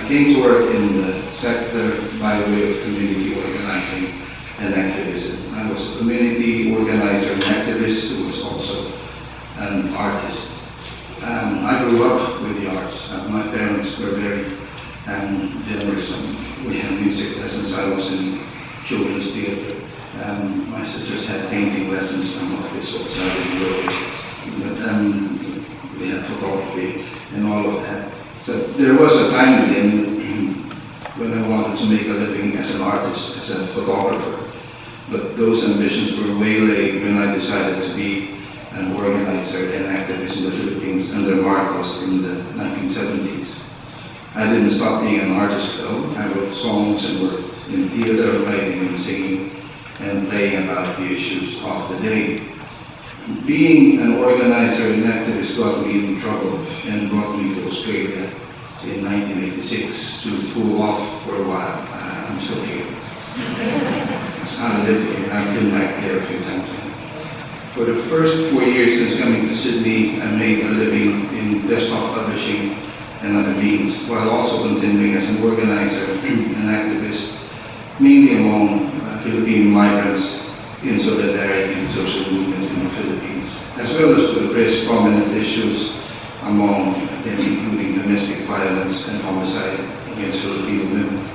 came to work in the sector by way of community organizing and activism. I was a community organizer and activist who was also an artist. I grew up with the arts. My parents were very generous, and we had music lessons. I was in children's theater. My sisters had painting lessons. I'm of this sort, so I didn't go with. But we had photography and all of that. So there was a time then when I wanted to make a living as an artist, as a photographer. But those ambitions were waylaid when I decided to be an organizer and activist in the Philippines under Marcos in the 1970s. I didn't stop being an artist though. I wrote songs and worked in theater, writing and singing, and playing about the issues of the day. Being an organizer and activist got me in trouble and brought me to Australia in 1986 to cool off for a while. I'm still here. I live here. I've been back here a few times. For the first 4 years since coming to Sydney, I made a living in desktop publishing and other means, while also continuing as an organizer and activist, mainly among Philippine migrants in solidarity with social movements in the Philippines, as well as to address prominent issues among them, including domestic violence and homicide against Filipino women.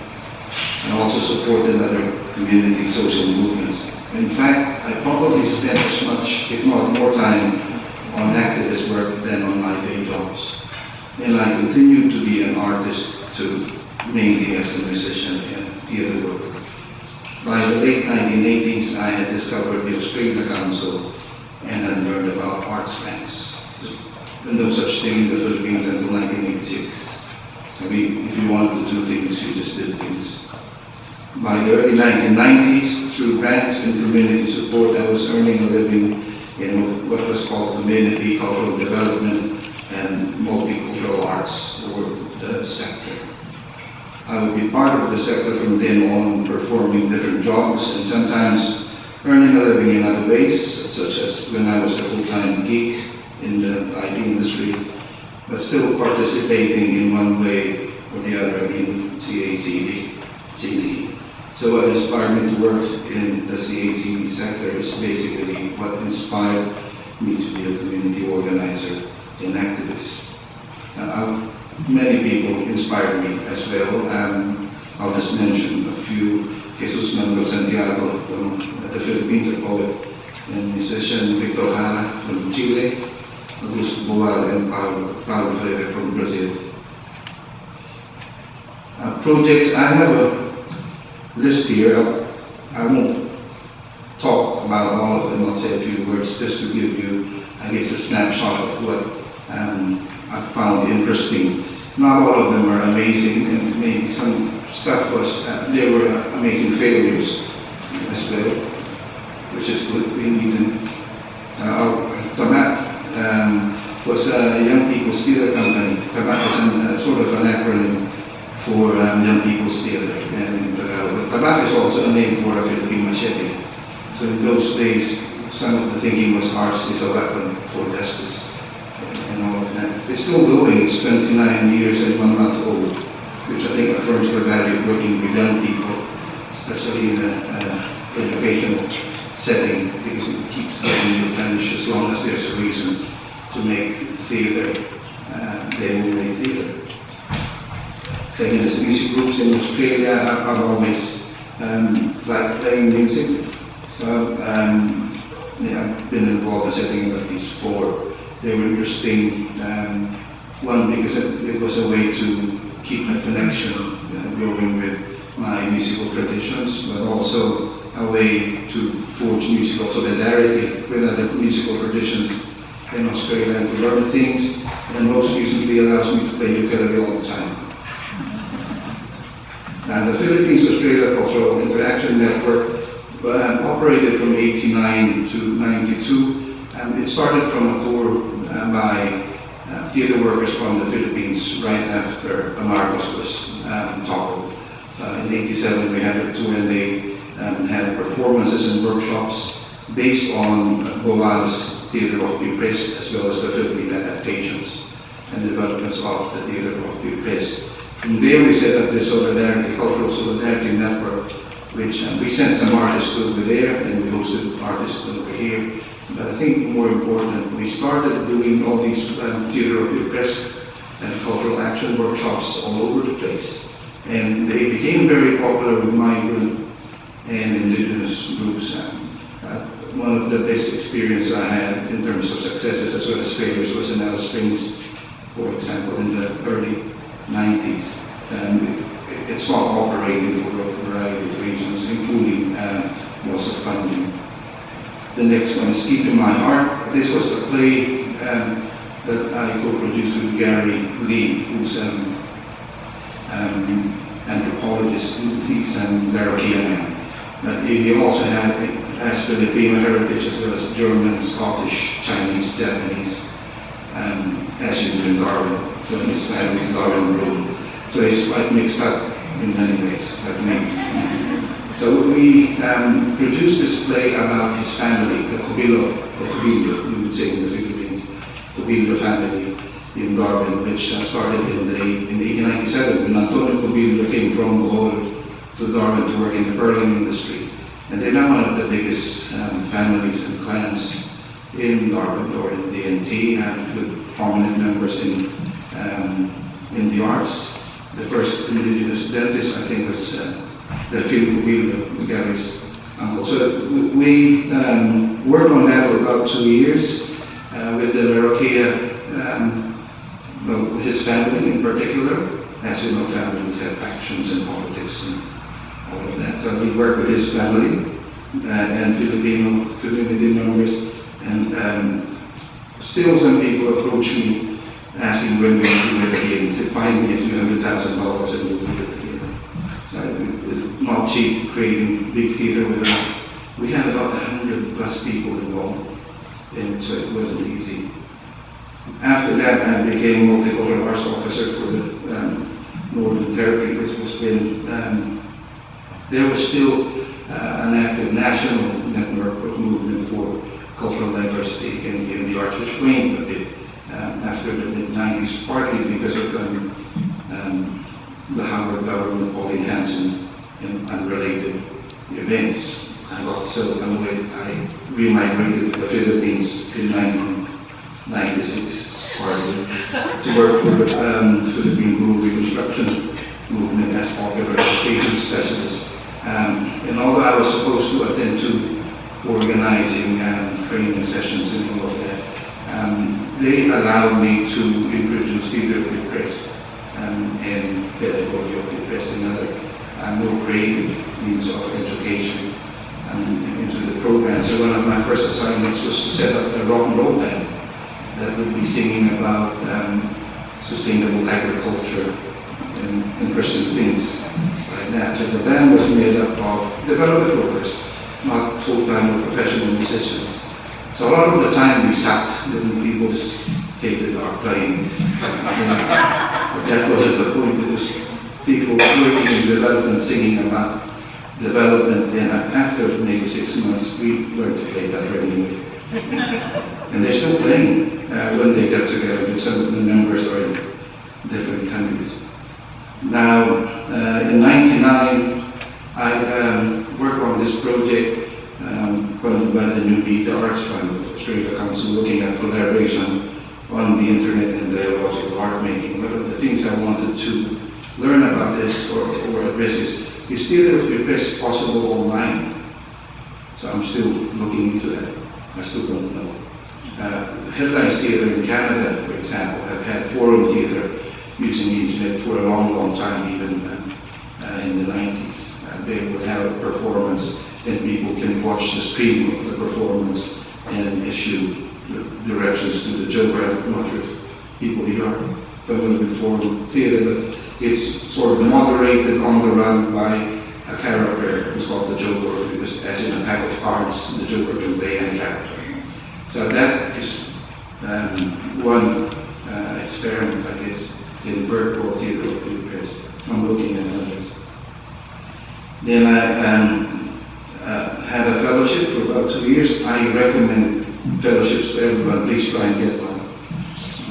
I also supported other community social movements. In fact, I probably spent as much, if not more time, on activist work than on my day jobs. And I continued to be an artist too, mainly as a musician and theater worker. By the late 1980s, I had discovered the Australia Council and had learned about arts banks. No such thing in the Philippines until 1986. I mean, if you wanted to do things, you just did things. By the early 1990s, through grants and community support, I was earning a living in what was called community cultural development and multicultural arts, or the sector. I would be part of the sector from then on, performing different jobs and sometimes earning a living in other ways, such as when I was a full-time geek in the IT industry, but still participating in one way or the other in CACD. So what inspired me to work in the CACD sector is basically what inspired me to be a community organizer and activist. Many people inspired me as well. I'll just mention a few. Jesus Manuel Santiago from the Philippines, a poet and musician, Victor Jara from Chile, Augusto Boal and Paulo Freire from Brazil. Projects, I have a list here. I won't talk about all of them. I'll say a few words just to give you, I guess, a snapshot of what I found interesting. Not all of them are amazing, and maybe some stuff was, there were amazing failures as well, which is good. We need them. TABAC was a young people's theater company. TABAC is sort of an acronym for young people's theater. And TABAC is also a name for a Philippine machete. So in those days, some of the thinking was arts is a weapon for justice. And all of that. It's still going. It's 29 years and 1 month old, which I think affirms the value of working with young people, especially in an educational setting, because it keeps them replenished. As long as there's a reason to make theater, they will make theater. Second is music groups in Australia. I've always liked playing music, so I've been involved in setting up these 4. They were interesting, one because it was a way to keep a connection going with my musical traditions, but also a way to forge musical solidarity with other musical traditions in Australia and to learn things, and most recently allows me to play ukulele all the time. And the Philippines-Australia Cultural Interaction Network operated from 1989 to 1992. It started from a tour by theater workers from the Philippines right after Marcos was toppled. In 1987 we had a tour, and they had performances and workshops based on Boal's Theater of the Oppressed, as well as the Philippine adaptations and developments of the Theater of the Oppressed. From there, we set up the Solidarity, Cultural Solidarity Network, which we sent some artists over there, and we hosted artists over here. But I think more important, we started doing all these theater of the oppressed and cultural action workshops all over the place. And they became very popular with migrant and indigenous groups. One of the best experiences I had in terms of successes as well as failures was in Alice Springs, for example, in the early 90s. It stopped operating for a variety of reasons, including loss of funding. The next one is Keep in My Heart. This was a play that I co-produced with Gary Lee, who's an anthropologist. He's an European. But he also has Filipino heritage as well as German, Scottish, Chinese, Japanese, as you do in Darwin. So his family is Darwin Region. So he's quite mixed up in many ways, like me. So we produced this play about his family, the Cobillo, we would say in the Philippines, Cobillo family in Darwin, which started in 1897 when Antonio Cobillo came from Bohol to Darwin to work in the pearling industry. And they're now one of the biggest families and clans in Darwin, or in DNT, with prominent members in the arts. The first indigenous dentist, I think, was Delphine Cobillo, Gary's uncle. So we worked on that for about 2 years with the Larroquia, his family in particular. As you know, families have factions and politics and all of that. So we worked with his family and Filipino community members. And still some people approach me asking when we do it again. To find me $300,000 and we'll do it again. So it's not cheap creating big theater with us. We had about 100 plus people involved, and so it wasn't easy. After that, I became multicultural arts officer for the Northern Territory. This was when there was still an active national network of movement for cultural diversity in the arts, which waned a bit after the mid-90s, partly because of the Howard government holding hands in unrelated events. I got so annoyed, I remigrated to the Philippines in 1996, partly, to work for the Philippine Rural Reconstruction movement as popular education specialist. And although I was supposed to attend to organizing training sessions and all of that, they allowed me to introduce theater of the oppressed and pedagogy of the oppressed and other more creative means of education into the program. So one of my first assignments was to set up a rock and roll band that would be singing about sustainable agriculture and Christian things like that. So the band was made up of development workers, not full-time or professional musicians. So a lot of the time we sat, and people just hated our playing. But that wasn't the point. It was people working in development, singing about development, and after maybe 6 months, we learned to play better anyway. And they're still playing when they get together, because some of the members are in different countries. Now, in '99, I worked on this project funded by the New Media Arts Fund of Australia Council, looking at collaboration on the internet and dialogical art making. One of the things I wanted to learn about this or address is theater of the oppressed possible online? So I'm still looking into that. I still don't know. Headlines Theatre in Canada, for example, have had forum theatre using the internet for a long, long time, even in the 90s. They would have a performance and people can watch the stream of the performance and issue directions to the Joker. I'm not sure if people here are familiar with forum theatre, but it's sort of moderated on the run by a character who's called the Joker, because as in a pack of cards, the Joker can play any character. So that is one experiment, I guess, in virtual theatre of the oppressed. I'm looking at others. Then I had a fellowship for about 2 years. I recommend fellowships to everyone. Please try and get one.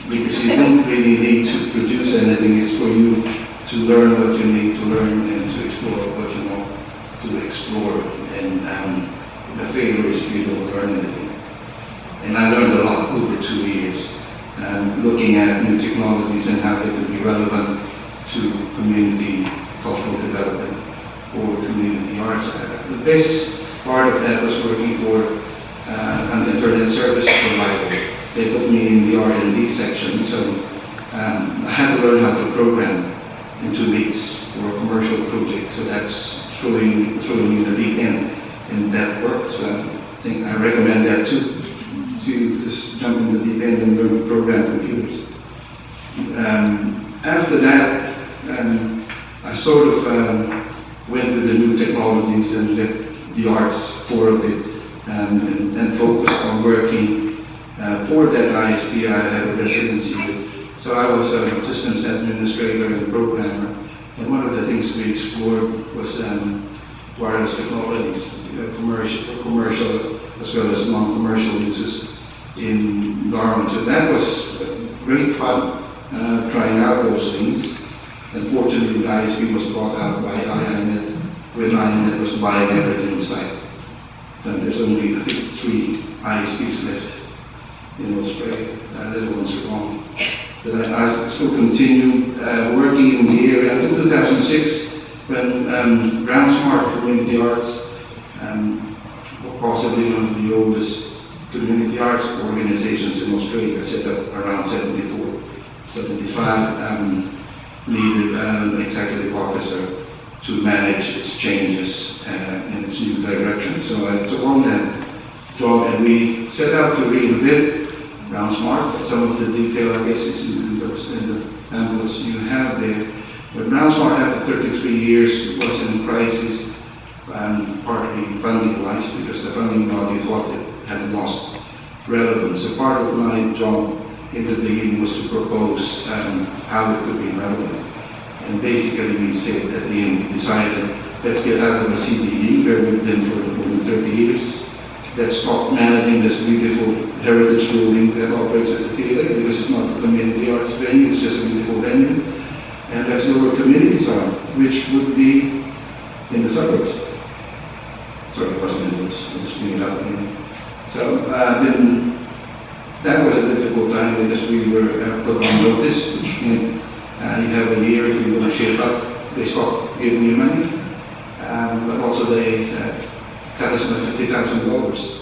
Because you don't really need to produce anything. It's for you to learn what you need to learn and to explore what you want to explore. And the failure is if you don't learn anything. And I learned a lot over 2 years, looking at new technologies and how they could be relevant to community cultural development or community arts. The best part of that was working for an internet service provider. They put me in the R&D section, so I had to learn how to program in 2 weeks for a commercial project. So that's throwing me in the deep end, and that worked. So I think I recommend that too. To just jump in the deep end and learn to program computers. After that, I sort of went with the new technologies and let the arts for a bit and focused on working for that ISP I had a residency with. So I was a systems administrator and programmer, and one of the things we explored was wireless technologies, commercial as well as non-commercial uses in Darwin. So that was great fun, trying out those things. Unfortunately, the ISP was bought out by IINet, when IINet was buying everything in sight. And there's only, I think, 3 ISPs left in Australia. The other ones are gone. But I still continued working in the area until 2006, when Smart Community Arts, possibly one of the oldest community arts organizations in Australia, set up around 74, 75, needed an executive officer to manage its changes in its new direction. So I took on that job, and we set out to reinvent Smart. Some of the detail, I guess, is in the pamphlets you have there. But Smart, after 33 years, was in crisis, partly funding-wise, because the funding body thought it had lost relevance. So part of my job in the beginning was to propose how it could be relevant. And basically we said at the end, we decided, let's get out of the CBD, where we've been for more than 30 years. Let's stop managing this beautiful heritage building that operates as a theater, because it's not a community arts venue, it's just a beautiful venue. And let's go where communities are, which would be in the suburbs. Sorry, it wasn't in the woods, it was being out again. So then that was a difficult time, because we were put on notice, which meant you have a year if you want to shape up. They stopped giving you money, but also they cut us $50,000.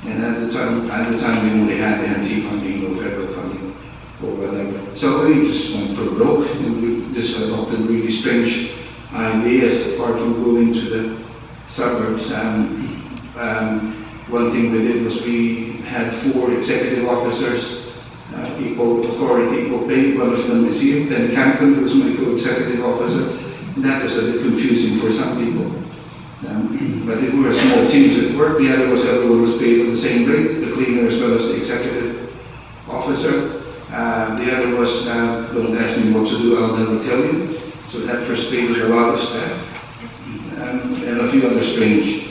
And at the time we only had NT funding, no federal funding, or whatever. So we just went for broke, and we just adopted really strange ideas apart from going to the suburbs. One thing we did was we had 4 executive officers, authority, equal pay. One of them is here, Ben Campton, who was my co-executive officer. And that was a bit confusing for some people. But we were small teams at work. The other was everyone was paid at the same rate, the cleaner as well as the executive officer. The other was, don't ask me what to do, I'll never tell you. So that frustrated a lot of staff. And a few other strange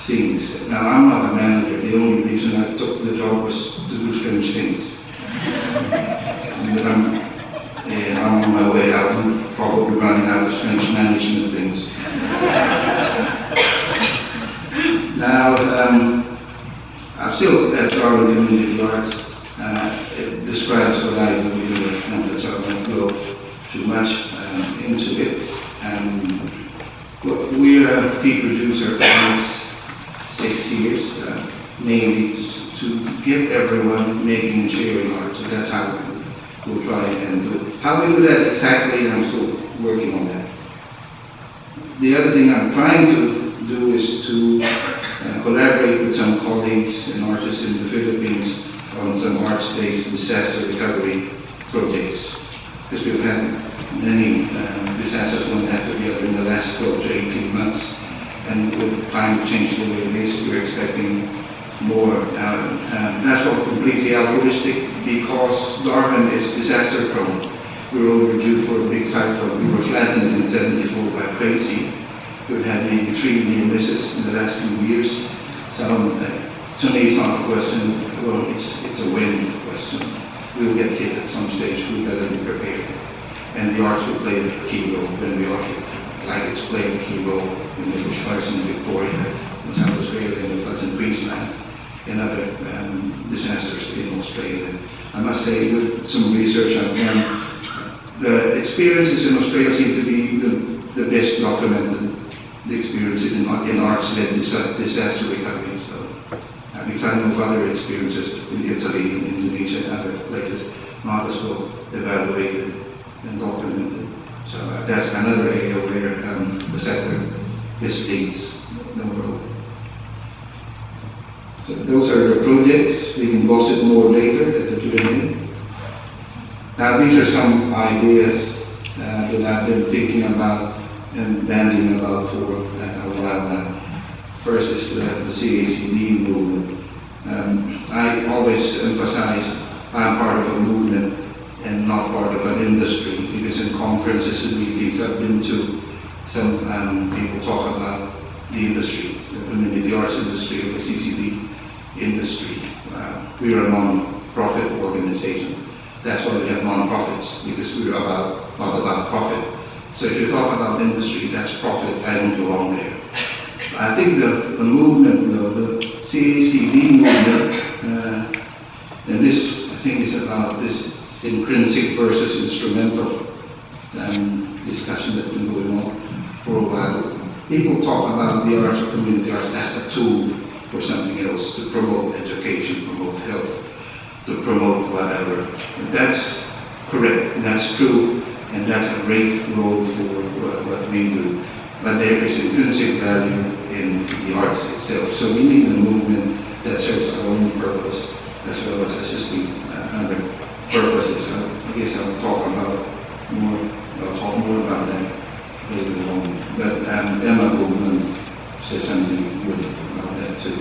things. Now, I'm not a manager. The only reason I took the job was to do strange things. And then I'm on my way out and probably running out of strange management things. Now, I'm still at Darwin Community Arts. It describes what I do here, and so I won't go too much into it. We're a key producer for the next 6 years, mainly to get everyone making and sharing art. So that's how we'll try and do it. How we do that exactly, I'm still working on that. The other thing I'm trying to do is to collaborate with some colleagues and artists in the Philippines on some arts-based disaster recovery projects. Because we've had many disasters, one after the other, in the last 12 to 18 months. And with climate change the way it is, we're expecting more. That's all completely altruistic, because Darwin is disaster prone. We were overdue for a big cyclone. We were flattened in 74 by crazy. We've had maybe 3 near misses in the last few years. So to me, it's not a question, well, it's a when question. We'll get hit at some stage, we better be prepared. and the arts will play a key role when we are, like it's playing a key role in the bushfires in Victoria, in South Australia, in the floods in Queensland, and other disasters in Australia. I must say, with some research I've done, the experiences in Australia seem to be the best documented, the experiences in arts-led disaster recovery. So, because I know of other experiences in Italy, in Indonesia, and other places, not as well evaluated and documented. So that's another area where the sector leads the world. So those are the projects. We can gossip more later at the Q&A. Now these are some ideas that I've been thinking about and bandying about for a while now. First is the CACD movement. I always emphasize I'm part of a movement and not part of an industry, because in conferences and meetings I've been to, some people talk about the industry, the community arts industry, or the CCD industry. We are a non-profit organization. That's why we have non-profits, because we're not about profit. So if you talk about industry, that's profit. I don't belong there. So I think the movement, the CACD movement, and this I think is about this intrinsic versus instrumental discussion that's been going on for a while. People talk about the arts or community arts as a tool for something else, to promote education, promote health, to promote whatever. That's correct, and that's true, and that's a great role for what we do. But there is intrinsic value in the arts itself. So we need a movement that serves our own purpose, as well as assisting other purposes. I guess I'll talk more about that later on. But Emma Goldman says something good about that too.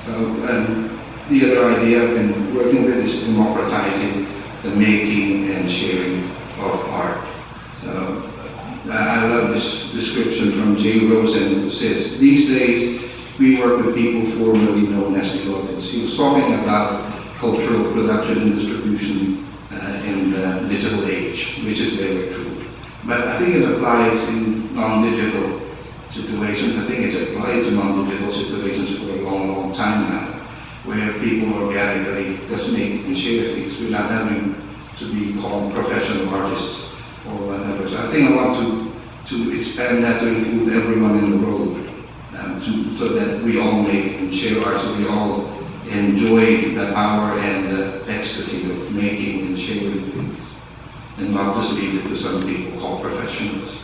So the other idea I've been working with is democratizing the making and sharing of art. So I love this description from J. Rosen, who says, these days we work with people formerly known as the audience. He was talking about cultural production and distribution in the digital age, which is very true. But I think it applies in non-digital situations. I think it's applied to non-digital situations for a long, long time now, where people organically just make and share things without having to be called professional artists or whatever. So I think I want to expand that to include everyone in the world, so that we all make and share art, so we all enjoy the power and the ecstasy of making and sharing things, and not just leave it to some people called professionals.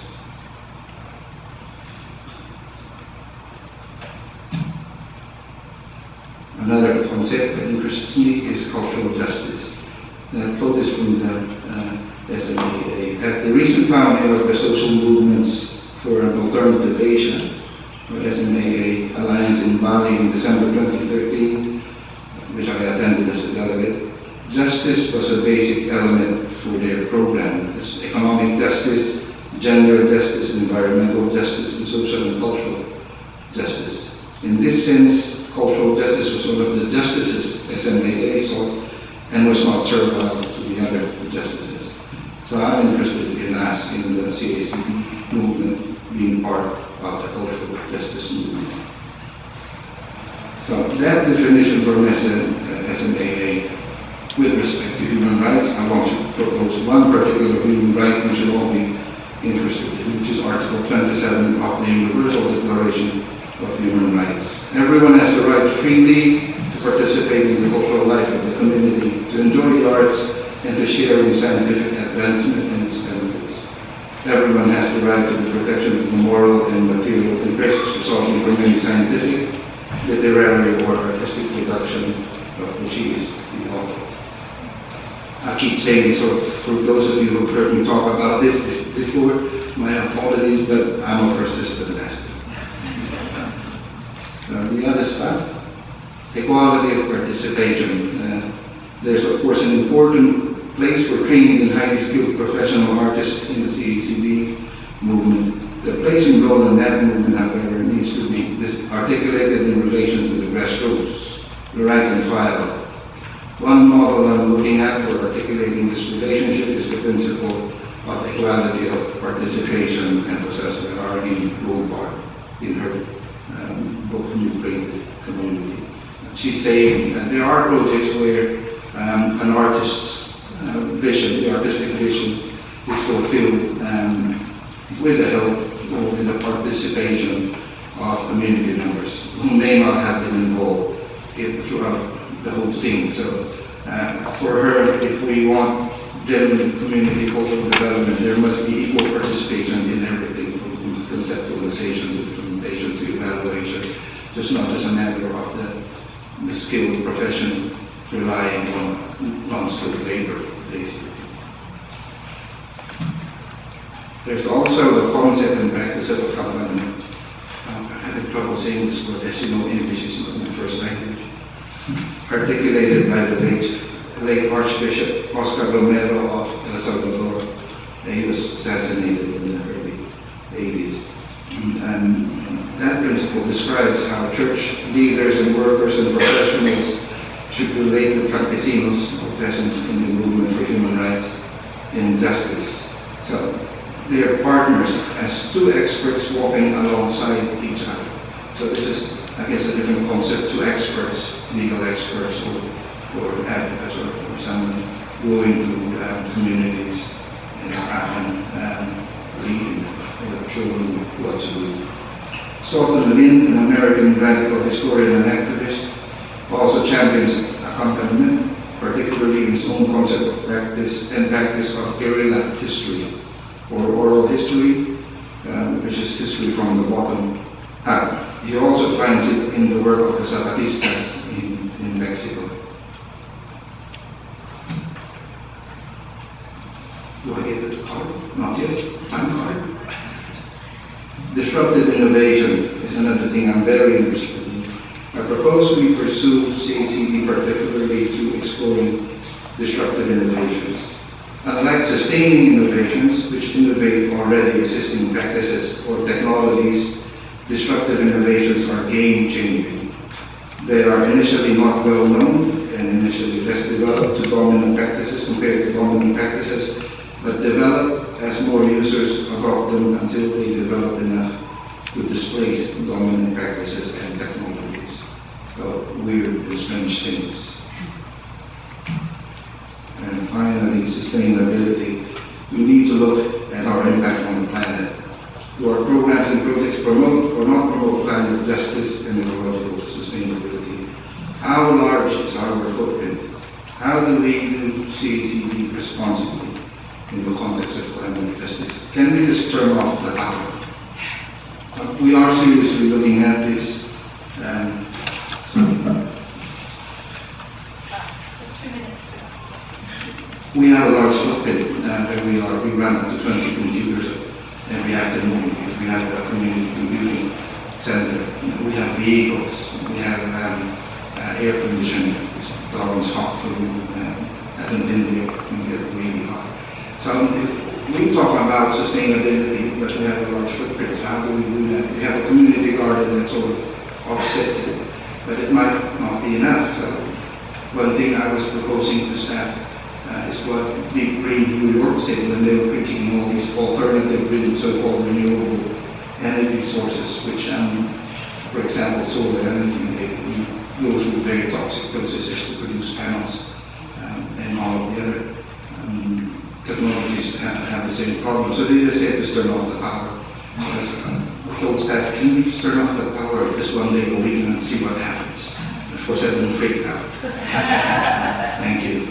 Another concept that interests me is cultural justice. And I quote this from the SMAA. At the recent founding of the Social Movements for an Alternative Asia, or SMAA Alliance in Bali in December 2013, which I attended as a delegate, justice was a basic element for their program. There's economic justice, gender justice, environmental justice, and social and cultural justice. In this sense, cultural justice was one of the justices SMAA sought and was not servile to the other justices. So I'm interested in asking the CACD movement being part of the cultural justice movement. So that definition from SMAA with respect to human rights, I want to propose one particular human right we should all be interested in, which is Article 27 of the Universal Declaration of Human Rights. Everyone has the right freely to participate in the cultural life of the community, to enjoy the arts, and to share in scientific advancement and its benefits. Everyone has the right to the protection of the moral and material interests resulting from any scientific, literary, or artistic production of which he is the author. I keep saying this, so for those of you who have heard me talk about this before, my apologies, but I'm a persistent master. The other stuff, equality of participation. There's of course an important place for trained and highly skilled professional artists in the CACD movement. The place and role in that movement, however, needs to be articulated in relation to the grassroots, the rank and file, One model I'm looking at for articulating this relationship is the principle of equality of participation emphasized by Arlene Goldbar in her book, New Creative Community. She's saying that there are projects where an artist's vision, the artistic vision, is fulfilled with the help or with the participation of community members who may not have been involved throughout the whole thing. So for her, if we want genuine community cultural development, there must be equal participation in everything, from conceptualization to implementation to evaluation, just not as a matter of the skilled profession relying on non-skilled labor, basically. There's also the concept and practice of accompaniment. I'm having trouble saying this word, as you know, English is not my first language. Articulated by the late Archbishop Oscar Romero of El Salvador. He was assassinated in the early 80s. And that principle describes how church leaders and workers and professionals should relate with campesinos, or peasants in the movement for human rights and justice. So they are partners as two experts walking alongside each other. So this is, I guess, a different concept to experts, legal experts, or advocates, or someone going to communities and leading or showing what to do. Sultan Lin, an American radical historian and activist, also champions accompaniment, particularly in his own concept of practice and practice of guerrilla history, or oral history, which is history from the bottom up. He also finds it in the work of the Zapatistas in Mexico. Do I get the card? Not yet. Time card. Disruptive innovation is another thing I'm very interested in. I propose we pursue CACD particularly through exploring disruptive innovations. Unlike sustaining innovations, which innovate already existing practices or technologies, disruptive innovations are game-changing. They are initially not well known and initially less developed to dominant practices compared to dominant practices, but develop as more users adopt them until they develop enough to displace dominant practices and technologies. So, weird and strange things. And finally, sustainability. We need to look at our impact on the planet. Do our programs and projects promote or not promote climate justice and ecological sustainability? How large is our footprint? How do we do CACD responsibly in the context of climate justice? Can we just turn off the power? We are seriously looking at this. Just 2 minutes. We have a large footprint where we are. We run up to 20 computers every afternoon. We have a community computing center. We have vehicles. We have air conditioning. It's always hot for you. Haven't been there. It can get really hot. So if we talk about sustainability, but we have a large footprint. So how do we do that? We have a community garden that sort of offsets it, but it might not be enough. So one thing I was proposing to staff is what Deep Green New York said when they were critiquing all these alternative green, so-called renewable energy sources, which, for example, solar energy, they go through very toxic processes to produce panels, and all of the other technologies have the same problem. So they just said just turn off the power. So I told staff, can we just turn off the power just one day a week and see what happens? Of course, everyone freaked out. Thank you.